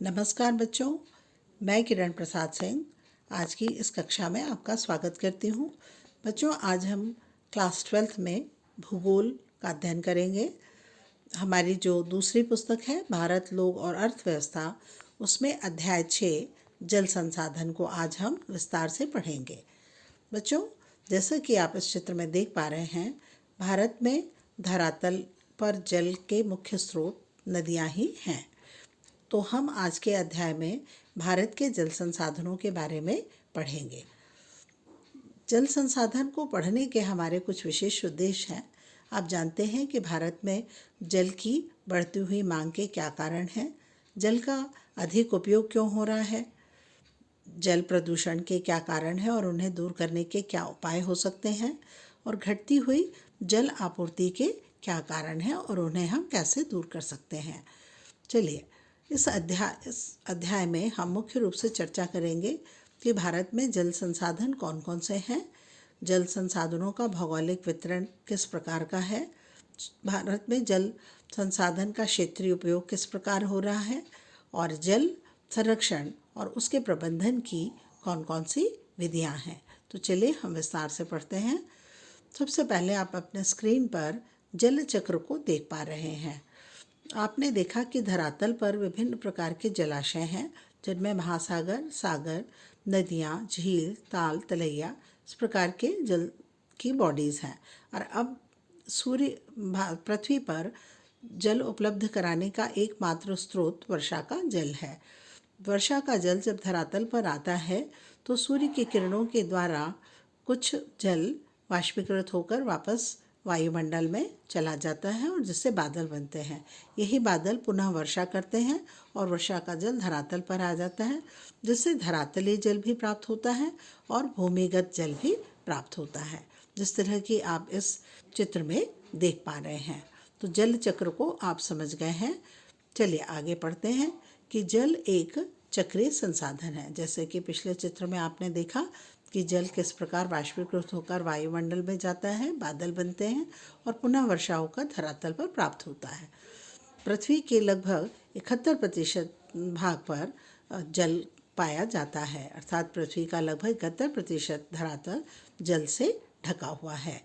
नमस्कार बच्चों, मैं किरण प्रसाद सिंह आज की इस कक्षा में आपका स्वागत करती हूँ। बच्चों, आज हम क्लास 12th में भूगोल का अध्ययन करेंगे। हमारी जो दूसरी पुस्तक है भारत, लोग और अर्थव्यवस्था, उसमें अध्याय 6 जल संसाधन को आज हम विस्तार से पढ़ेंगे। बच्चों, जैसा कि आप इस चित्र में देख पा रहे हैं, भारत में धरातल पर जल के मुख्य स्रोत नदियाँ ही हैं। तो हम आज के अध्याय में भारत के जल संसाधनों के बारे में पढ़ेंगे। जल संसाधन को पढ़ने के हमारे कुछ विशेष उद्देश्य हैं। आप जानते हैं कि भारत में जल की बढ़ती हुई मांग के क्या कारण हैं, जल का अधिक उपयोग क्यों हो रहा है, जल प्रदूषण के क्या कारण हैं और उन्हें दूर करने के क्या उपाय हो सकते हैं, और घटती हुई जल आपूर्ति के क्या कारण हैं और उन्हें हम कैसे दूर कर सकते हैं। चलिए, इस अध्याय में हम मुख्य रूप से चर्चा करेंगे कि भारत में जल संसाधन कौन कौन से हैं, जल संसाधनों का भौगोलिक वितरण किस प्रकार का है, भारत में जल संसाधन का क्षेत्रीय उपयोग किस प्रकार हो रहा है, और जल संरक्षण और उसके प्रबंधन की कौन कौन सी विधियां हैं। तो चलिए हम विस्तार से पढ़ते हैं। सबसे पहले आप अपने स्क्रीन पर जल चक्र को देख पा रहे हैं। आपने देखा कि धरातल पर विभिन्न प्रकार के जलाशय हैं, जिनमें महासागर, सागर, नदियाँ, झील, ताल, तलैया इस प्रकार के जल की बॉडीज़ हैं। और अब पृथ्वी पर जल उपलब्ध कराने का एकमात्र स्रोत वर्षा का जल है। वर्षा का जल जब धरातल पर आता है तो सूर्य की किरणों के द्वारा कुछ जल वाष्पीकृत होकर वापस वायुमंडल में चला जाता है और जिससे बादल बनते हैं। यही बादल पुनः वर्षा करते हैं और वर्षा का जल धरातल पर आ जाता है, जिससे धरातलीय जल भी प्राप्त होता है और भूमिगत जल भी प्राप्त होता है, जिस तरह की आप इस चित्र में देख पा रहे हैं। तो जल चक्र को आप समझ गए हैं। चलिए आगे पढ़ते हैं कि जल एक चक्रीय संसाधन है। जैसे कि पिछले चित्र में आपने देखा कि जल किस प्रकार वाष्पीकृत होकर वायुमंडल में जाता है, बादल बनते हैं और पुनः वर्षा होकर धरातल पर प्राप्त होता है। पृथ्वी के लगभग 71% भाग पर जल पाया जाता है, अर्थात पृथ्वी का लगभग 71% धरातल जल से ढका हुआ है।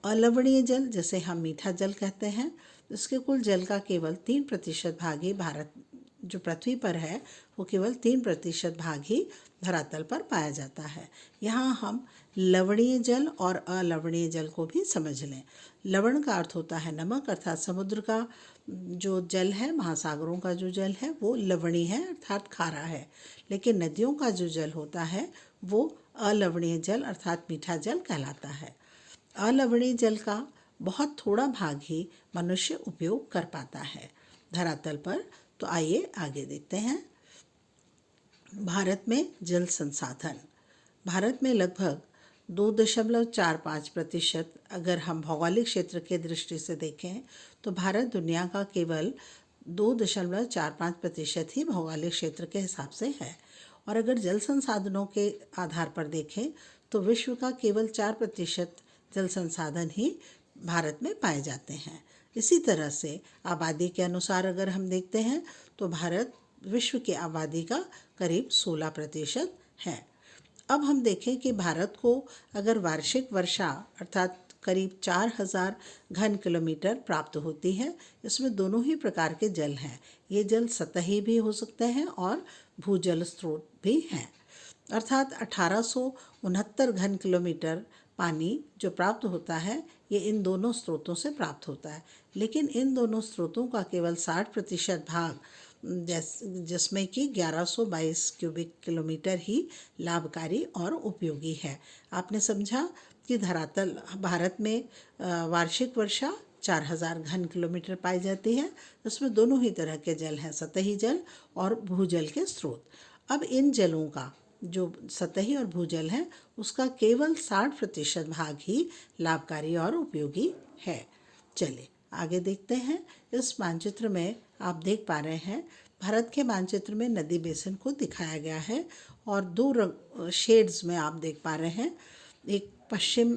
अलवणीय जल, जिसे हम मीठा जल कहते हैं, इसके कुल जल का केवल 3% भाग ही भारत जो पृथ्वी पर है वो केवल 3% भाग ही धरातल पर पाया जाता है। यहाँ हम लवणीय जल और अलवणीय जल को भी समझ लें। लवण का अर्थ होता है नमक, अर्थात समुद्र का जो जल है, महासागरों का जो जल है वो लवणीय है, अर्थात खारा है। लेकिन नदियों का जो जल होता है वो अलवणीय जल अर्थात मीठा जल कहलाता है। अलवणीय जल का बहुत थोड़ा भाग ही मनुष्य उपयोग कर पाता है धरातल पर। तो आइए आगे देखते हैं। भारत में जल संसाधन। भारत में लगभग 2.45%, अगर हम भौगोलिक क्षेत्र के दृष्टि से देखें तो भारत दुनिया का केवल 2.45% ही भौगोलिक क्षेत्र के हिसाब से है। और अगर जल संसाधनों के आधार पर देखें तो विश्व का केवल 4% जल संसाधन ही भारत में पाए जाते हैं। इसी तरह से आबादी के अनुसार अगर हम देखते हैं तो भारत विश्व की आबादी का करीब 16% है। अब हम देखें कि भारत को अगर वार्षिक वर्षा अर्थात करीब 4000 घन किलोमीटर प्राप्त होती है। इसमें दोनों ही प्रकार के जल हैं। ये जल सतही भी हो सकते हैं और भूजल स्रोत भी हैं, अर्थात 1869 घन किलोमीटर पानी जो प्राप्त होता है ये इन दोनों स्रोतों से प्राप्त होता है। लेकिन इन दोनों स्रोतों का केवल 60% भाग, जिसमें कि 1122 क्यूबिक किलोमीटर ही लाभकारी और उपयोगी है। आपने समझा कि धरातल भारत में वार्षिक वर्षा 4000 घन किलोमीटर पाई जाती है। इसमें दोनों ही तरह के जल हैं, सतही जल और भूजल के स्रोत। अब इन जलों का जो सतही और भूजल है उसका केवल 60% भाग ही लाभकारी और उपयोगी है। चलिए आगे देखते हैं। इस मानचित्र में आप देख पा रहे हैं, भारत के मानचित्र में नदी बेसिन को दिखाया गया है और दो शेड्स में आप देख पा रहे हैं, एक पश्चिम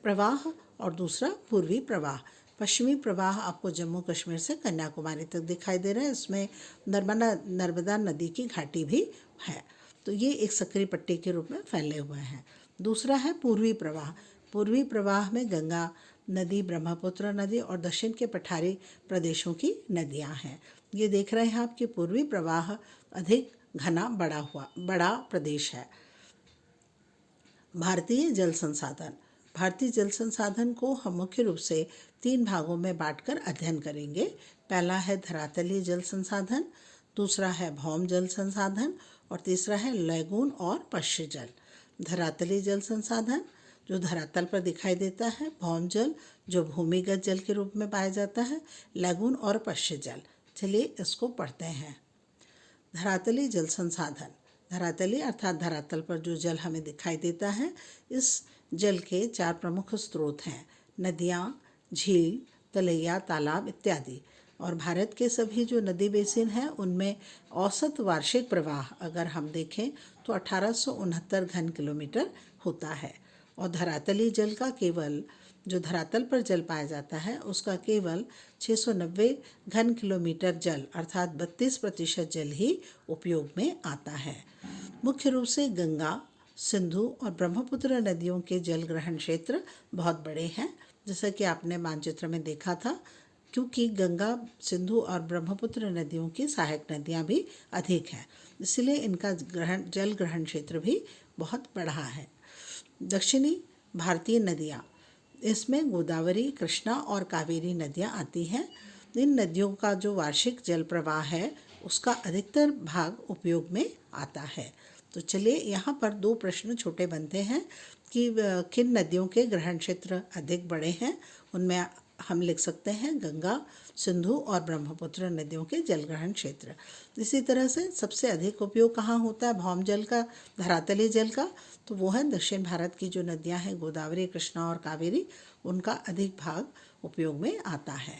प्रवाह और दूसरा पूर्वी प्रवाह। पश्चिमी प्रवाह आपको जम्मू कश्मीर से कन्याकुमारी तक दिखाई दे रहा है। इसमें नर्मदा नदी की घाटी भी है। तो ये एक सक्रिय पट्टी के रूप में फैले हुए हैं। दूसरा है पूर्वी प्रवाह। पूर्वी प्रवाह में गंगा नदी, ब्रह्मपुत्र नदी और दक्षिण के पठारी प्रदेशों की नदियां हैं। ये देख रहे हैं आप कि पूर्वी प्रवाह अधिक घना बड़ा प्रदेश है। भारतीय जल संसाधन। भारतीय जल संसाधन को हम मुख्य रूप से 3 भागों में बांटकर अध्ययन करेंगे। पहला है धरातलीय जल संसाधन, दूसरा है भौम जल संसाधन और तीसरा है लैगून और पश्च जल। धरातलीय जल संसाधन जो धरातल पर दिखाई देता है, भौम जल जो भूमिगत जल के रूप में पाया जाता है, लैगून और पश्च जल। चलिए इसको पढ़ते हैं। धरातलीय जल संसाधन। धरातलीय अर्थात धरातल पर जो जल हमें दिखाई देता है, इस जल के 4 प्रमुख स्रोत हैं: नदियाँ, झील, तलैया, तालाब इत्यादि। और भारत के सभी जो नदी बेसिन हैं उनमें औसत वार्षिक प्रवाह अगर हम देखें तो 1869 घन किलोमीटर होता है। और धरातलीय जल का केवल जो धरातल पर जल पाया जाता है उसका केवल 690 घन किलोमीटर जल अर्थात 32% जल ही उपयोग में आता है। मुख्य रूप से गंगा, सिंधु और ब्रह्मपुत्र नदियों के जल ग्रहण क्षेत्र बहुत बड़े हैं, जैसा कि आपने मानचित्र में देखा था, क्योंकि गंगा, सिंधु और ब्रह्मपुत्र नदियों की सहायक नदियाँ भी अधिक हैं, इसलिए इनका जल ग्रहण क्षेत्र भी बहुत बड़ा है। दक्षिणी भारतीय नदियाँ, इसमें गोदावरी, कृष्णा और कावेरी नदियाँ आती हैं। इन नदियों का जो वार्षिक जल प्रवाह है उसका अधिकतर भाग उपयोग में आता है। तो चलिए यहाँ पर 2 प्रश्न छोटे बनते हैं कि किन नदियों के ग्रहण क्षेत्र अधिक बड़े हैं। उनमें हम लिख सकते हैं गंगा, सिंधु और ब्रह्मपुत्र नदियों के जल ग्रहण क्षेत्र। इसी तरह से सबसे अधिक उपयोग कहाँ होता है भौम जल का, धरातलीय जल का, तो वो है दक्षिण भारत की जो नदियाँ हैं गोदावरी, कृष्णा और कावेरी, उनका अधिक भाग उपयोग में आता है।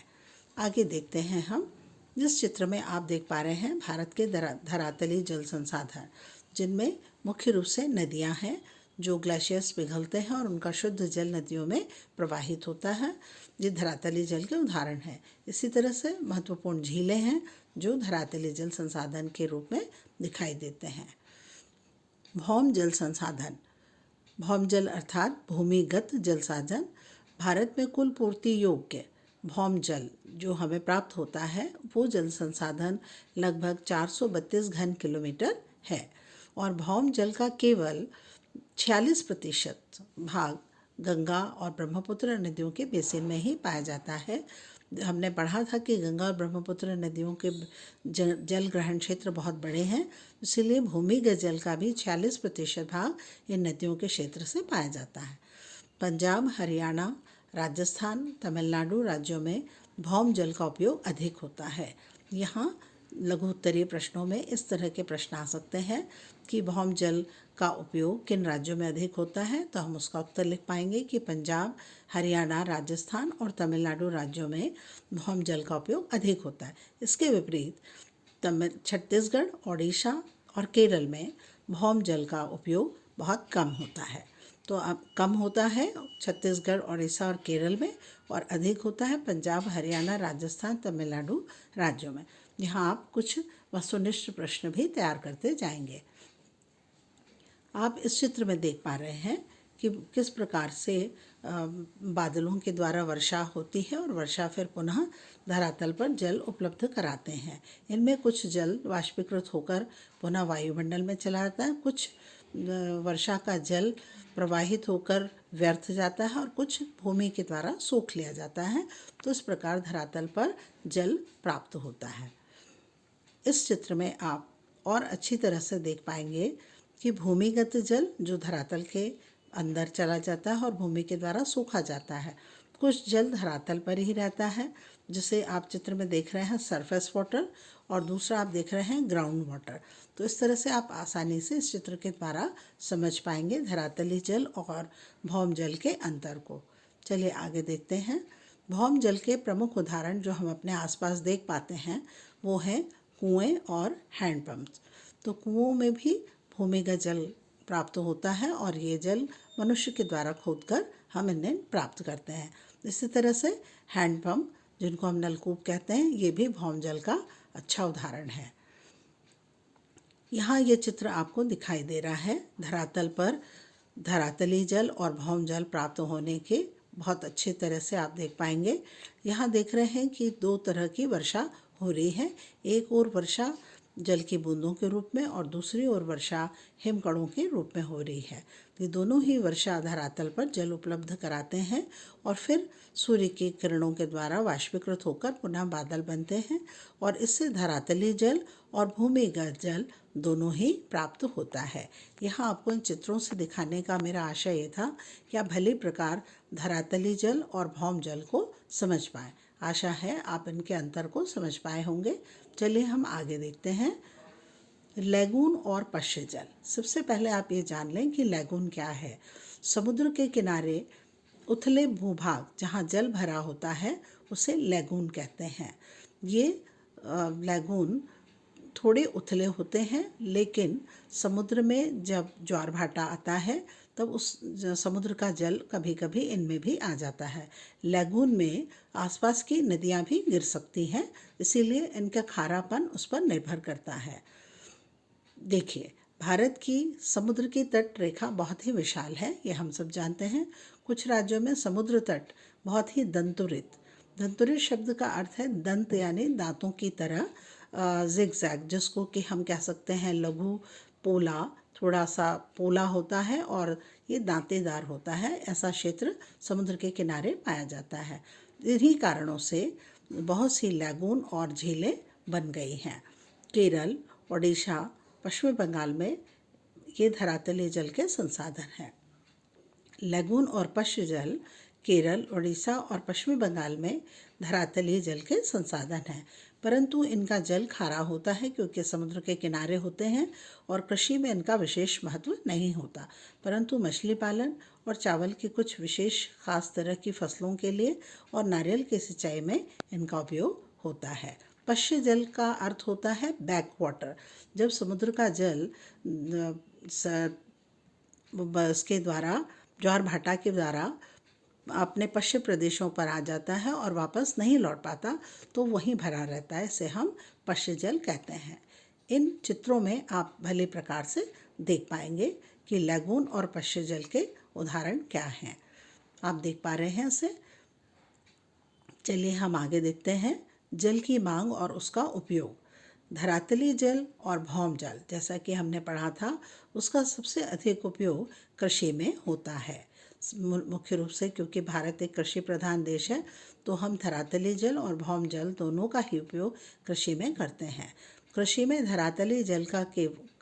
आगे देखते हैं हम। जिस चित्र में आप देख पा रहे हैं भारत के धरातलीय जल संसाधन, जिनमें मुख्य रूप से नदियाँ हैं जो ग्लेशियर्स पिघलते हैं और उनका शुद्ध जल नदियों में प्रवाहित होता है। ये धरातलीय जल के उदाहरण हैं। इसी तरह से महत्वपूर्ण झीलें हैं जो धरातलीय जल संसाधन के रूप में दिखाई देते हैं। भौम जल संसाधन। भौम जल अर्थात भूमिगत जल साधन। भारत में कुल पूर्ति योग्य भौम जल जो हमें प्राप्त होता है वो जल संसाधन लगभग 432 घन किलोमीटर है और भौम जल का केवल 46% भाग गंगा और ब्रह्मपुत्र नदियों के बेसिन में ही पाया जाता है। हमने पढ़ा था कि गंगा और ब्रह्मपुत्र नदियों के जल ग्रहण क्षेत्र बहुत बड़े हैं, इसीलिए भूमिगत जल का भी 46% भाग इन नदियों के क्षेत्र से पाया जाता है। पंजाब, हरियाणा, राजस्थान, तमिलनाडु राज्यों में भौम जल का उपयोग अधिक होता है। यहाँ लघु उत्तरीय प्रश्नों में इस तरह के प्रश्न आ सकते हैं कि भौम जल का उपयोग किन राज्यों में अधिक होता है, तो हम उसका उत्तर लिख पाएंगे कि पंजाब, हरियाणा, राजस्थान और तमिलनाडु राज्यों में भौम जल का उपयोग अधिक होता है। इसके विपरीत छत्तीसगढ़, ओडिशा और केरल में भौम जल का उपयोग बहुत कम होता है। तो अब कम होता है छत्तीसगढ़, ओडिशा और केरल में और अधिक होता है पंजाब, हरियाणा, राजस्थान, तमिलनाडु राज्यों में। यहाँ आप कुछ वस्तुनिष्ठ प्रश्न भी तैयार करते जाएंगे। आप इस चित्र में देख पा रहे हैं कि किस प्रकार से बादलों के द्वारा वर्षा होती है और वर्षा फिर पुनः धरातल पर जल उपलब्ध कराते हैं। इनमें कुछ जल वाष्पीकृत होकर पुनः वायुमंडल में चला जाता है, कुछ वर्षा का जल प्रवाहित होकर व्यर्थ जाता है और कुछ भूमि के द्वारा सोख लिया जाता है। तो इस प्रकार धरातल पर जल प्राप्त होता है। इस चित्र में आप और अच्छी तरह से देख पाएंगे कि भूमिगत जल जो धरातल के अंदर चला जाता है और भूमि के द्वारा सोखा जाता है। कुछ जल धरातल पर ही रहता है, जिसे आप चित्र में देख रहे हैं सरफेस वाटर, और दूसरा आप देख रहे हैं ग्राउंड वाटर। तो इस तरह से आप आसानी से इस चित्र के द्वारा समझ पाएंगे धरातलीय जल और भौम जल के अंतर को। चलिए आगे देखते हैं। भौम जल के प्रमुख उदाहरण जो हम अपने आसपास देख पाते हैं वो हैं कुएं और हैंडपम्प्स। तो कुओं में भी भूमिगत जल प्राप्त होता है और ये जल मनुष्य के द्वारा खोदकर हम इन्हें प्राप्त करते हैं। इसी तरह से हैंडपम्प, जिनको हम नलकूप कहते हैं, ये भी भौम जल का अच्छा उदाहरण है। यहाँ ये चित्र आपको दिखाई दे रहा है। धरातल पर धरातली जल और भौम जल प्राप्त होने के बहुत अच्छी तरह से आप देख पाएंगे। यहाँ देख रहे हैं कि दो तरह की वर्षा हो रही है। एक ओर वर्षा जल की बूंदों के रूप में और दूसरी ओर वर्षा हिमकणों के रूप में हो रही है। ये दोनों ही वर्षा धरातल पर जल उपलब्ध कराते हैं और फिर सूर्य की किरणों के द्वारा वाष्पीकृत होकर पुनः बादल बनते हैं और इससे धरातली जल और भूमिगत जल दोनों ही प्राप्त होता है। यहाँ आपको इन चित्रों से दिखाने का मेरा आशय ये था कि आप भली प्रकार धरातली जल और भौम जल को समझ पाएँ। आशा है आप इनके अंतर को समझ पाए होंगे। चलिए हम आगे देखते हैं। लैगून और पश्य जल। सबसे पहले आप ये जान लें कि लैगून क्या है। समुद्र के किनारे उथले भूभाग जहाँ जल भरा होता है उसे लैगून कहते हैं। ये लैगून थोड़े उथले होते हैं, लेकिन समुद्र में जब ज्वार भाटा आता है तब उस समुद्र का जल कभी कभी इनमें भी आ जाता है। लैगून में आसपास की नदियाँ भी गिर सकती हैं, इसीलिए इनका खारापन उस पर निर्भर करता है। देखिए, भारत की समुद्र की तट रेखा बहुत ही विशाल है, ये हम सब जानते हैं। कुछ राज्यों में समुद्र तट बहुत ही दंतुरित शब्द का अर्थ है दंत यानी दांतों की तरह, जिगजैग, जिसको कि हम कह सकते हैं लघु पोला, थोड़ा सा पोला होता है और ये दांतेदार होता है। ऐसा क्षेत्र समुद्र के किनारे पाया जाता है। इन्हीं कारणों से बहुत सी लैगून और झीलें बन गई हैं। केरल, ओडिशा, पश्चिम बंगाल में ये धरातलीय जल के संसाधन हैं। लैगून और पश्य जल केरल, उड़ीसा और पश्चिमी बंगाल में धरातलीय जल के संसाधन हैं, परंतु इनका जल खारा होता है क्योंकि समुद्र के किनारे होते हैं और कृषि में इनका विशेष महत्व नहीं होता। परंतु मछली पालन और चावल की कुछ विशेष खास तरह की फसलों के लिए और नारियल की सिंचाई में इनका उपयोग होता है। पश्य जल का अर्थ होता है बैक वाटर। जब समुद्र का जल इसके द्वारा ज्वार भाटा के द्वारा अपने पश्चिम प्रदेशों पर आ जाता है और वापस नहीं लौट पाता, तो वहीं भरा रहता है, इसे हम पश्य जल कहते हैं। इन चित्रों में आप भले प्रकार से देख पाएंगे कि लैगून और पश्य जल के उदाहरण क्या हैं। आप देख पा रहे हैं इसे। चलिए हम आगे देखते हैं। जल की मांग और उसका उपयोग। धरातली जल और भौम जल, जैसा कि हमने पढ़ा था, उसका सबसे अधिक उपयोग कृषि में होता है। मुख्य रूप से क्योंकि भारत एक कृषि प्रधान देश है, तो हम धरातली जल और भौम जल दोनों का ही उपयोग कृषि में करते हैं। कृषि में धरातली जल का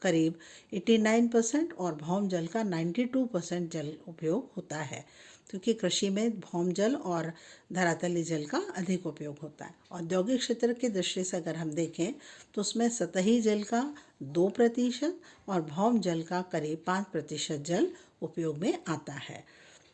करीब 89% और भौम जल का 92% जल उपयोग होता है, क्योंकि कृषि में भौम जल और धरातली जल का अधिक उपयोग होता है। औद्योगिक क्षेत्र की दृष्टि से अगर हम देखें तो उसमें सतही जल का 2% और भौम जल का करीब 5% जल उपयोग में आता है।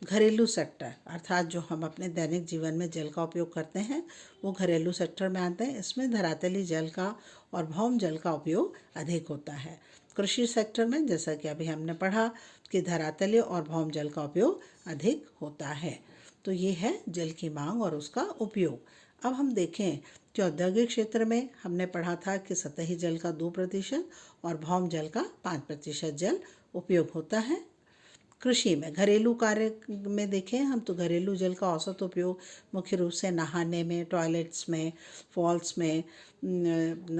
घरेलू सेक्टर, अर्थात जो हम अपने दैनिक जीवन में जल का उपयोग करते हैं, वो घरेलू सेक्टर में आते हैं। इसमें धरातली जल का और भौम जल का उपयोग अधिक होता है। कृषि सेक्टर में, जैसा कि अभी हमने पढ़ा, कि धरातली और भौम जल का उपयोग अधिक होता है। तो ये है जल की मांग और उसका उपयोग। अब हम देखें कि औद्योगिक क्षेत्र में हमने पढ़ा था कि सतही जल का 2% और भौम जल का 5% जल उपयोग होता है। कृषि में, घरेलू कार्य में देखें हम तो घरेलू जल का औसत उपयोग मुख्य रूप से नहाने में, टॉयलेट्स में, फॉल्स में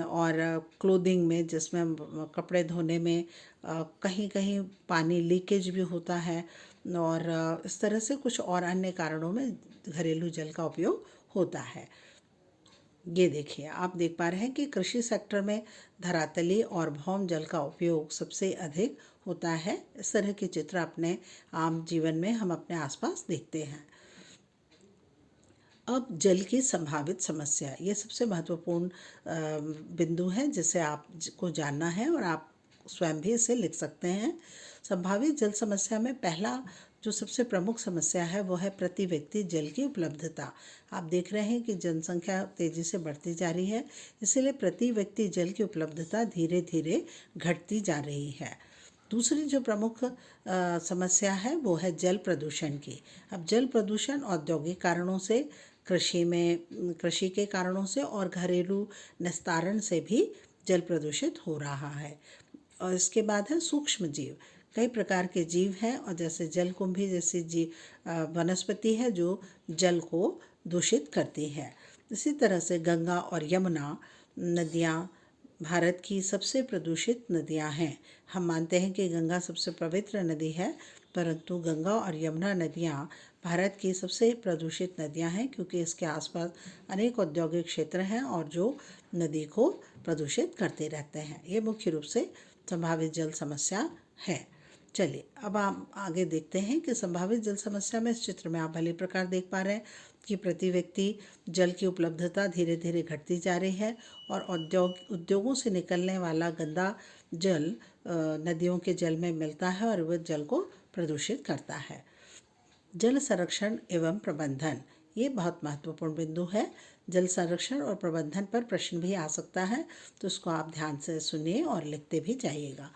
और क्लोथिंग में, जिसमें कपड़े धोने में कहीं कहीं पानी लीकेज भी होता है, और इस तरह से कुछ और अन्य कारणों में घरेलू जल का उपयोग होता है। ये देखिए, आप देख पा रहे हैं कि कृषि सेक्टर में धरातली और भौम जल का उपयोग सबसे अधिक होता है। इस तरह के चित्र अपने आम जीवन में हम अपने आसपास देखते हैं। अब जल की संभावित समस्या, ये सबसे महत्वपूर्ण बिंदु है जिसे आपको जानना है और आप स्वयं भी इसे लिख सकते हैं। संभावित जल समस्या में पहला जो सबसे प्रमुख समस्या है वो है प्रति व्यक्ति जल की उपलब्धता। आप देख रहे हैं कि जनसंख्या तेज़ी से बढ़ती जा रही है, इसलिए प्रति व्यक्ति जल की उपलब्धता धीरे धीरे घटती जा रही है। दूसरी जो प्रमुख समस्या है वो है जल प्रदूषण की। अब जल प्रदूषण औद्योगिक कारणों से, कृषि के कारणों से और घरेलू निस्तारण से भी जल प्रदूषित हो रहा है। और इसके बाद है सूक्ष्म जीव। कई प्रकार के जीव हैं और जैसे जलकुंभी जैसी वनस्पति है जो जल को दूषित करती है। इसी तरह से गंगा और यमुना नदियाँ भारत की सबसे प्रदूषित नदियाँ हैं। हम मानते हैं कि गंगा सबसे पवित्र नदी है, परंतु गंगा और यमुना नदियाँ भारत की सबसे प्रदूषित नदियाँ हैं, क्योंकि इसके आसपास अनेक औद्योगिक क्षेत्र हैं और जो नदी को प्रदूषित करते रहते हैं। ये मुख्य रूप से संभावित जल समस्या है। चलिए अब आप आगे देखते हैं कि संभावित जल समस्या में इस चित्र में आप भली प्रकार देख पा रहे हैं कि प्रति व्यक्ति जल की उपलब्धता धीरे धीरे घटती जा रही है और उद्योगों से निकलने वाला गंदा जल नदियों के जल में मिलता है और वह जल को प्रदूषित करता है। जल संरक्षण एवं प्रबंधन, ये बहुत महत्वपूर्ण बिंदु है। जल संरक्षण और प्रबंधन पर प्रश्न भी आ सकता है, तो इसको आप ध्यान से सुनिए और लिखते भी जाइएगा।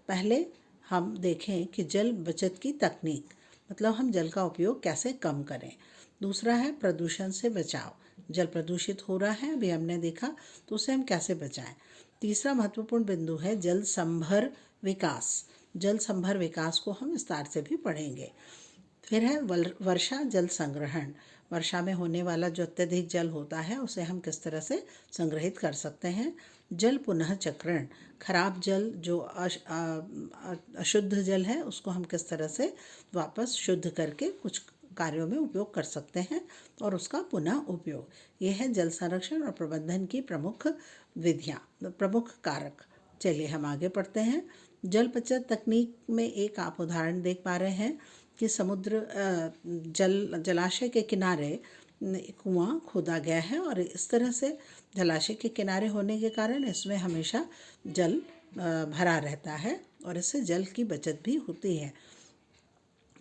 पहले हम देखें कि जल बचत की तकनीक, मतलब हम जल का उपयोग कैसे कम करें। दूसरा है प्रदूषण से बचाव, जल प्रदूषित हो रहा है अभी हमने देखा, तो उसे हम कैसे बचाएं। तीसरा महत्वपूर्ण बिंदु है जल संभर विकास। जल संभर विकास को हम विस्तार से भी पढ़ेंगे। फिर है वर्षा जल संग्रहण। वर्षा में होने वाला जो अत्यधिक जल होता है उसे हम किस तरह से संग्रहित कर सकते हैं। जल पुनः चक्रण, खराब जल जो अशुद्ध जल है उसको हम किस तरह से वापस शुद्ध करके कुछ कार्यों में उपयोग कर सकते हैं और उसका पुनः उपयोग। ये है जल संरक्षण और प्रबंधन की प्रमुख विधियाँ, प्रमुख कारक। चलिए हम आगे पढ़ते हैं। जल बचत तकनीक में एक आप उदाहरण देख पा रहे हैं कि जलाशय के किनारे कुआं खोदा गया है और इस तरह से जलाशय के किनारे होने के कारण इसमें हमेशा जल भरा रहता है और इससे जल की बचत भी होती है।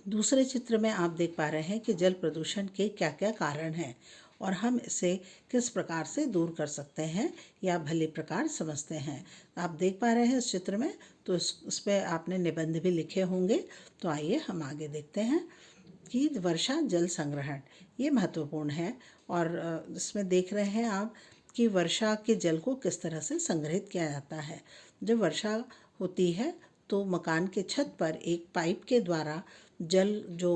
दूसरे चित्र में आप देख पा रहे हैं कि जल प्रदूषण के क्या क्या कारण हैं और हम इसे किस प्रकार से दूर कर सकते हैं या भली प्रकार समझते हैं। आप देख पा रहे हैं इस चित्र में, तो इस पर आपने निबंध भी लिखे होंगे। तो आइए हम आगे देखते हैं कि वर्षा जल संग्रहण, ये महत्वपूर्ण है और इसमें देख रहे हैं आप कि वर्षा के जल को किस तरह से संग्रहित किया जाता है। जब वर्षा होती है तो मकान के छत पर एक पाइप के द्वारा जल जो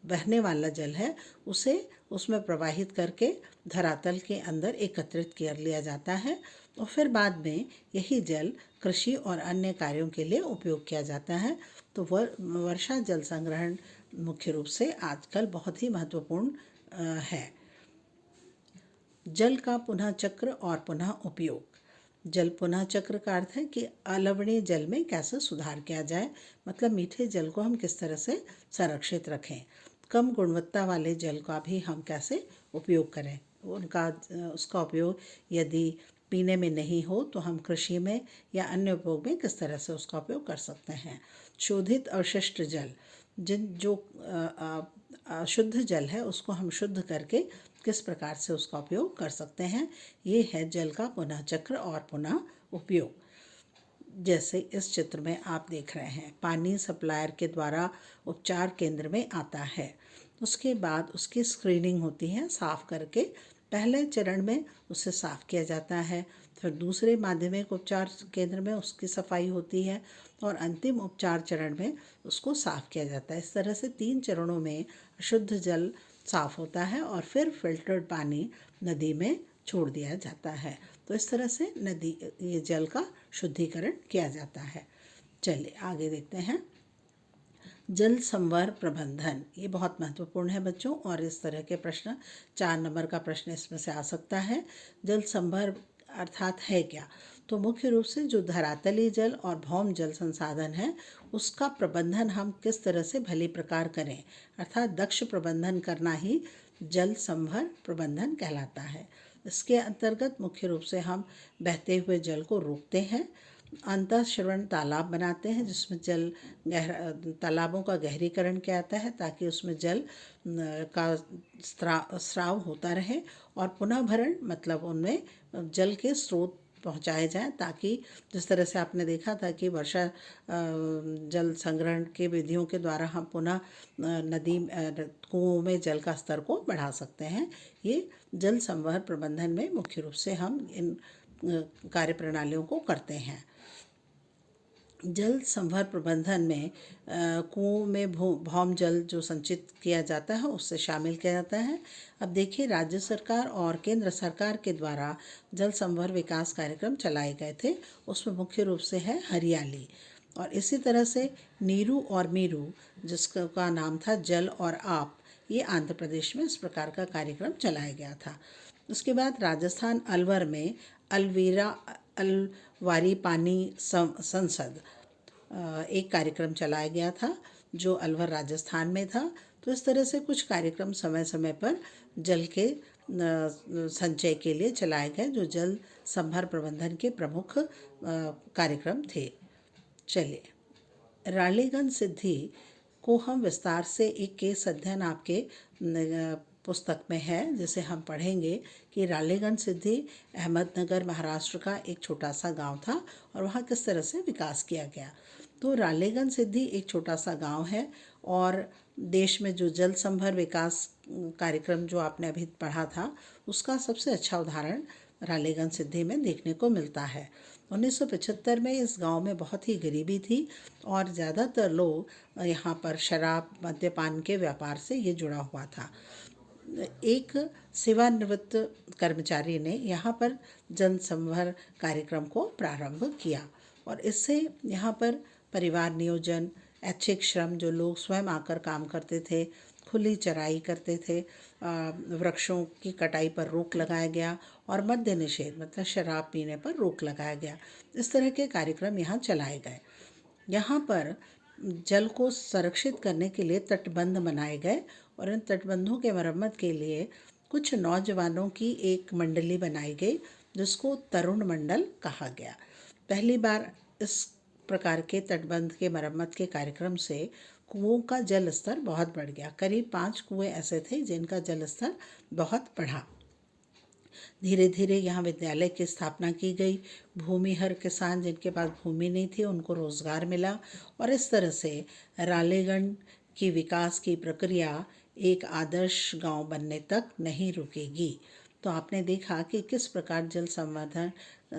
बहने वाला जल है उसे उसमें प्रवाहित करके धरातल के अंदर एकत्रित कर लिया जाता है और फिर बाद में यही जल कृषि और अन्य कार्यों के लिए उपयोग किया जाता है। तो वर्षा जल संग्रहण मुख्य रूप से आजकल बहुत ही महत्वपूर्ण है। जल का पुनः चक्र और पुनः उपयोग। जल पुनः चक्र का अर्थ है कि अलवणीय जल में कैसे सुधार किया जाए, मतलब मीठे जल को हम किस तरह से संरक्षित रखें। कम गुणवत्ता वाले जल का भी हम कैसे उपयोग करें, उसका उपयोग यदि पीने में नहीं हो तो हम कृषि में या अन्य उपयोग में किस तरह से उसका उपयोग कर सकते हैं। शोधित अवशिष्ट जल, जो अशुद्ध जल है उसको हम शुद्ध करके किस प्रकार से उसका उपयोग कर सकते हैं। ये है जल का पुनः चक्र और पुनः उपयोग। जैसे इस चित्र में आप देख रहे हैं, पानी सप्लायर के द्वारा उपचार केंद्र में आता है, उसके बाद उसकी स्क्रीनिंग होती है, साफ़ करके पहले चरण में उसे साफ़ किया जाता है, फिर दूसरे माध्यमिक उपचार केंद्र में उसकी सफाई होती है और अंतिम उपचार चरण में उसको साफ़ किया जाता है। इस तरह से 3 चरणों में शुद्ध जल साफ़ होता है और फिर फिल्टर्ड पानी नदी में छोड़ दिया जाता है। तो इस तरह से ये जल का शुद्धिकरण किया जाता है। चलिए आगे देखते हैं। जल संवर प्रबंधन, ये बहुत महत्वपूर्ण है बच्चों और इस तरह के प्रश्न 4 नंबर का प्रश्न इसमें से आ सकता है। जल संवर अर्थात है क्या? तो मुख्य रूप से जो धरातलीय जल और भौम जल संसाधन है उसका प्रबंधन हम किस तरह से भली प्रकार करें, अर्थात दक्ष प्रबंधन करना ही जल संभर प्रबंधन कहलाता है। इसके अंतर्गत मुख्य रूप से हम बहते हुए जल को रोकते हैं, अंतःश्रवण तालाब बनाते हैं जिसमें तालाबों का गहरीकरण किया जाता है ताकि उसमें जल का स्राव होता रहे और पुनः भरण, मतलब उनमें जल के स्रोत पहुंचाए जाएं, ताकि जिस तरह से आपने देखा था कि वर्षा जल संग्रहण के विधियों के द्वारा हम पुनः नदी कुओं में जल का स्तर को बढ़ा सकते हैं। ये जल संवहन प्रबंधन में मुख्य रूप से हम इन कार्यप्रणालियों को करते हैं। जल संवहन प्रबंधन में कुओं में भौम जल जो संचित किया जाता है उससे शामिल किया जाता है। अब देखिए, राज्य सरकार और केंद्र सरकार के द्वारा जल संवहन विकास कार्यक्रम चलाए गए थे। उसमें मुख्य रूप से है हरियाली, और इसी तरह से नीरू और मीरू, जिसका नाम था जल और आप, ये आंध्र प्रदेश में इस प्रकार का कार्यक्रम चलाया गया था। उसके बाद राजस्थान अलवर में अलवारी पानी संसद एक कार्यक्रम चलाया गया था, जो अलवर राजस्थान में था। तो इस तरह से कुछ कार्यक्रम समय समय पर जल के संचय के लिए चलाए गए, जो जल संभर प्रबंधन के प्रमुख कार्यक्रम थे। चलिए, रालेगन सिद्धि को हम विस्तार से एक केस अध्ययन आपके पुस्तक में है, जिसे हम पढ़ेंगे कि रालेगन सिद्धि अहमदनगर महाराष्ट्र का एक छोटा सा गांव था और वहाँ किस तरह से विकास किया गया। तो रालेगन सिद्धि एक छोटा सा गांव है, और देश में जो जल संभर विकास कार्यक्रम जो आपने अभी पढ़ा था, उसका सबसे अच्छा उदाहरण रालेगन सिद्धि में देखने को मिलता है। 1975 में इस गांव में बहुत ही गरीबी थी, और ज़्यादातर लोग यहाँ पर शराब मद्यपान के व्यापार से ये जुड़ा हुआ था। एक सेवानिवृत्त कर्मचारी ने यहाँ पर जन संवहन कार्यक्रम को प्रारंभ किया, और इससे यहाँ पर परिवार नियोजन, ऐच्छिक श्रम, जो लोग स्वयं आकर काम करते थे, खुली चराई करते थे, वृक्षों की कटाई पर रोक लगाया गया, और मद्य निषेध मतलब शराब पीने पर रोक लगाया गया। इस तरह के कार्यक्रम यहाँ चलाए गए। यहाँ पर जल को संरक्षित करने के लिए तटबंध बनाए गए, और इन तटबंधों के मरम्मत के लिए कुछ नौजवानों की एक मंडली बनाई गई, जिसको तरुण मंडल कहा गया। पहली बार इस प्रकार के तटबंध के मरम्मत के कार्यक्रम से कुओं का जल स्तर बहुत बढ़ गया। करीब 5 कुएं ऐसे थे जिनका जल स्तर बहुत बढ़ा। धीरे धीरे यहाँ विद्यालय की स्थापना की गई। भूमिहर किसान जिनके पास भूमि नहीं थी, उनको रोजगार मिला, और इस तरह से रालेगन की विकास की प्रक्रिया एक आदर्श गांव बनने तक नहीं रुकेगी। तो आपने देखा कि किस प्रकार जल संवर्धन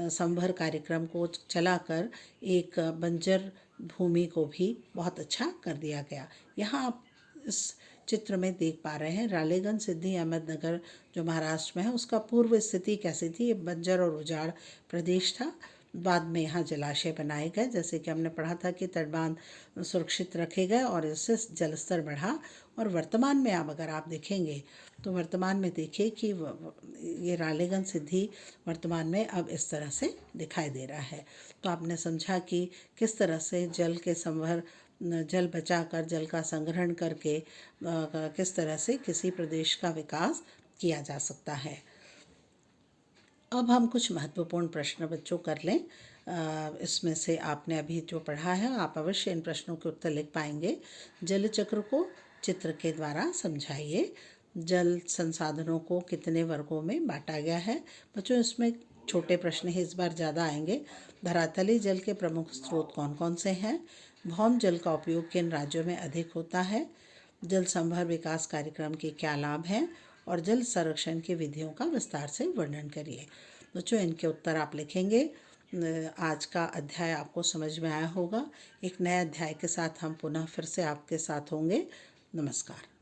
संभर कार्यक्रम को चलाकर एक बंजर भूमि को भी बहुत अच्छा कर दिया गया। यहाँ आप इस चित्र में देख पा रहे हैं रालेगन सिद्धि अहमदनगर जो महाराष्ट्र में है, उसका पूर्व स्थिति कैसी थी। ये बंजर और उजाड़ प्रदेश था। बाद में यहाँ जलाशय बनाए गए, जैसे कि हमने पढ़ा था कि तटबांध सुरक्षित रखे गए और इससे जलस्तर बढ़ा। और वर्तमान में अब अगर आप देखेंगे तो वर्तमान में देखिए कि ये रालेगन सिद्धि वर्तमान में अब इस तरह से दिखाई दे रहा है। तो आपने समझा कि किस तरह से जल के संवहन, जल बचाकर, जल का संग्रहण करके किस तरह से किसी प्रदेश का विकास किया जा सकता है। अब हम कुछ महत्वपूर्ण प्रश्न बच्चों कर लें। इसमें से आपने अभी जो पढ़ा है, आप अवश्य इन प्रश्नों के उत्तर लिख पाएंगे। जल चक्र को चित्र के द्वारा समझाइए। जल संसाधनों को कितने वर्गों में बांटा गया है। बच्चों, इसमें छोटे प्रश्न ही इस बार ज़्यादा आएंगे। धरातली जल के प्रमुख स्रोत कौन कौन से हैं। भौम जल का उपयोग किन राज्यों में अधिक होता है। जल संभर विकास कार्यक्रम के क्या लाभ हैं, और जल संरक्षण की विधियों का विस्तार से वर्णन करिए। बच्चों, इनके उत्तर आप लिखेंगे। आज का अध्याय आपको समझ में आया होगा। एक नए अध्याय के साथ हम पुनः फिर से आपके साथ होंगे। नमस्कार।